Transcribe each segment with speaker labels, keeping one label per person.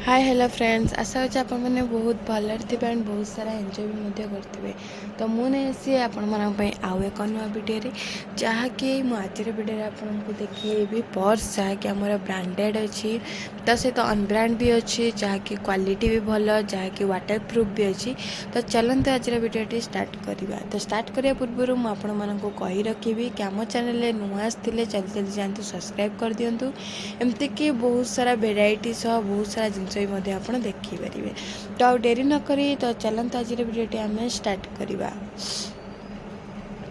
Speaker 1: Hi hello friends आशा होची आपण मैंने बहुत भलर थे एंड बहुत सारा एंजॉय भी करते तो मुझे आसी आपण आउ एक नुआ वीडियो जहाँकि मुझे वीडियो आपको देखी पर्स जहाँकि आम ब्रांडेड अच्छी तो सहित अनब्रांड भी अच्छी जहाँकि क्वालिटी भी भल जहाँकि वाटर प्रूफ भी अच्छी तो चलते आज वीडियो स्टार्ट करवा तो स्टार्ट करने पूर्व मुझे कही रखी कि आम चैनल नुआ आसते जल्दी जल्दी जातु सब्सक्राइब कर दिंतु एमती कि बहुत सारा भेराइटी सह बहुत सारा जिनस भी आप देखिपारे तो आ डेरी नक तो चलते आज वीडियो आम स्टार्ट करवा।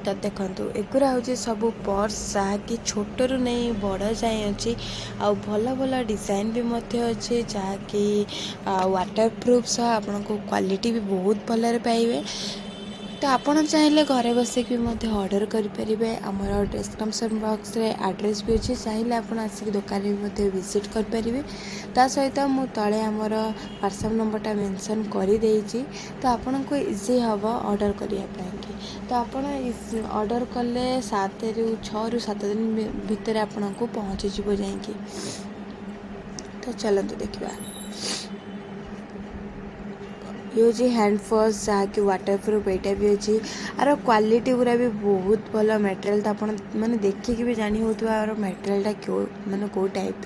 Speaker 1: तो देखु एगुरा हूँ सब पर्स जहाँकि छोटू नहीं बड़ जाए अच्छी आ भल भल डिजाइन भी अच्छे जहाँकि वाटर प्रूफ सह आपन को क्वालिटी भी बहुत भल पाइबे। तो आपड़ चाहिए घरे बसिक भी ऑर्डर करेंगे आमर डिस्क्रिप्शन बॉक्स रे एड्रेस भी अच्छे चाहिए आपड़ आसिक दुकान भी विजिट करेंगे ता सहित मु तले आमर व्हाट्सएप नंबरटा मेंशन कर देइछि तो आपन को इजी हम ऑर्डर करने तो आप ऑर्डर कले 6 ରୁ 7 दिन भितर आपन को पहुँची जाएंगे। तो चलते देखा ये हूँ हैंड पर्स जहाँकि वाटर प्रूफ यहाँ भी अच्छी आर क्वालिटी गुरा भी बहुत भल मटेरियल तो आप मैंने देखिकी भी जानी होगा आर मटेरियलटा क्यों माने कौ टाइप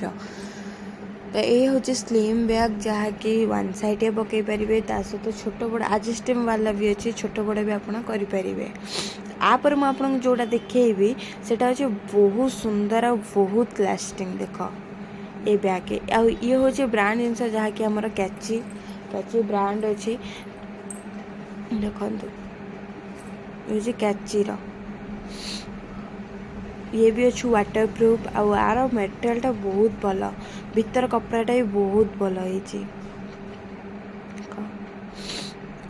Speaker 1: तो ये हूँ स्लिम बैग जहाँकि वन साइड पकई पारे सहित छोट बड़ एडजस्टेबल वाला भी अच्छी छोट बड़ भी आप करेंगे। आपर मुझे जोड़ा देखी सेटा हूँ बहुत सुंदर और बहुत लास्टिंग देख ये बैग आ ये हूँ ब्रांड जिनस जहाँकि आमर कैची कैची ब्रांड अच्छी देखु ये कैची ये भी अच्छी वाटर प्रूफ आर मटेरियलटा बहुत भल भीतर कपड़ाटा भी बहुत भल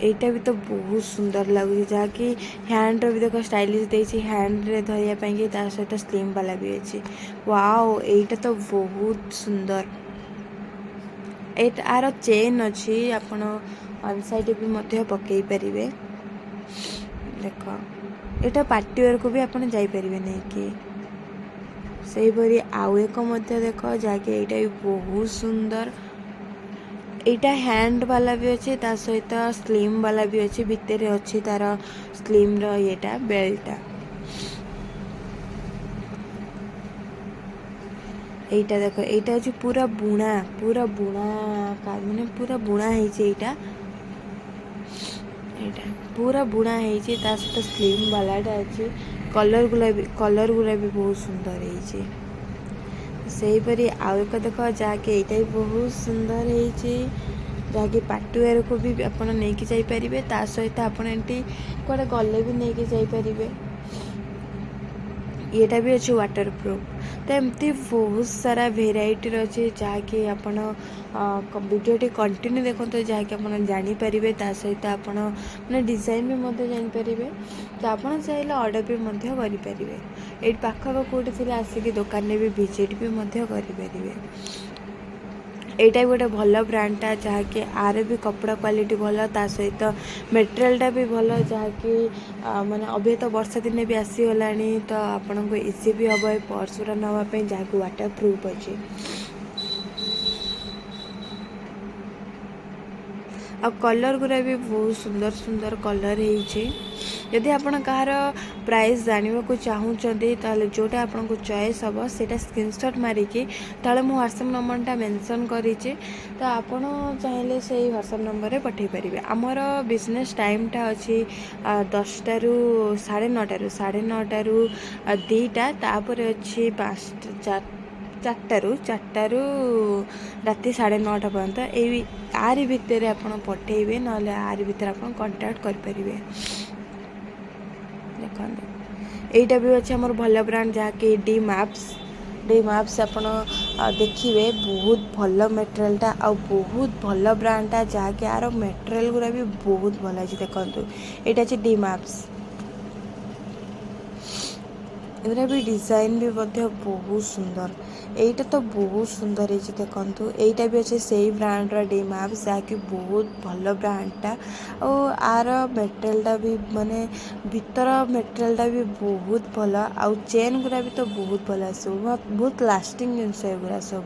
Speaker 1: यहाँ भी तो बहुत सुंदर लगुच जहाँकि हैंड भी देख स्टाइलिश देती हैंड रे धरने सहित स्लिम वाला भी अच्छी वाओ एटा तो बहुत सुंदर यार चेन अच्छी आपण वन साइड भी पकई पारे देख यहाँ पार्टी वेयर को भी आप जापर नहीं कि से भरी आउ एक देख जहाँकि यहाँ भी बहुत सुंदर यहाँ हैंड वाला भी अच्छे ता सहित स्लिम वाला भी अच्छे भितर अच्छी तार स्लिम रेटा बेल्टा এইটা देखो এইটা হচ্ছে पूरा बुणा माने पूरा बुणा এইটা पूरा बुणा ता सहित स्लिम वालाटा अच्छे कलर गुला भी बहुत सुंदर सेहीपरि आउ एक देख जहाँकि यहाँ भी बहुत सुंदर जहाँकि पार्टी वेयर को भी आप नहीं जापरेंगे ता सहित आप कड़े गले भी नहीं जापरेंगे येटा भी अच्छे वाटर प्रूफ तो एमती बहुत सारा भेराइटी अच्छे जहाँकि आपण वीडियोटी कंटिन्यू देखते जहाँकि आप जानीपारे ता सहित आप डिजाइन भी जानीपारे तो आप चाहिए ऑर्डर भी करेंगे ये पाखक कौटी थी आसिक दुकान भी विजिट भी करेंगे। यहाँ गोटे भल ब्रांडटा जहाँकि आर भी कपड़ा क्वालिटी भल ता सहित मटेरियलटा भी भल जहाँकि माने अभी तो वर्षा दिन भी आसीगला तो आपण को इजी भी हम पर्स गुरा नापी जहाँकि वाटर प्रूफ अच्छे आ कलर गुरा भी बहुत सुंदर सुंदर कलर यदि आप कहार प्राइस जानवा को चाहूँगी ताले जोटा आपन को चॉइस हम सेटा स्क्रीनशॉट मारिकी ताले मो व्हाट्सएप नंबरटा मेंशन करिचे तो आपन चाहिए से व्हाट्सएप नंबर रे पठे पारिबे। आमर बिजनेस टाइमटा अच्छी 10टा ରୁ 9:30 9:30 ରୁ 2टा तापर अच्छी 4टा ରୁ राति 9:30 पर्यंत ये आरी भितर आप पठेबे ना आरी भितर आप कांटेक्ट करेंगे। देखो यहाँ भी अच्छे आमर भल ब्रांड जहाँकि डी मैप्स आप देखिए बहुत भल मटेरियलटा आ बहुत भल ब्रांडटा जहाँकि यार मटेरियल गुरा भी बहुत भल अच्छे देखो यहाँ अच्छे डी मैप्स एवरा भी डिजाइन भी बहुत सुंदर एटा तो बहुत सुंदर है देखु यहाँ भी अच्छे से ब्रांड डी मैप्स जहाँकि बहुत भल ब्रांडटा और आर मटेरियलटा भी माने भीतर मटेरियलटा भी बहुत भल आउ चेन गुरा भी तो बहुत भल आस बहुत लास्टिंग जिनस गुरा सब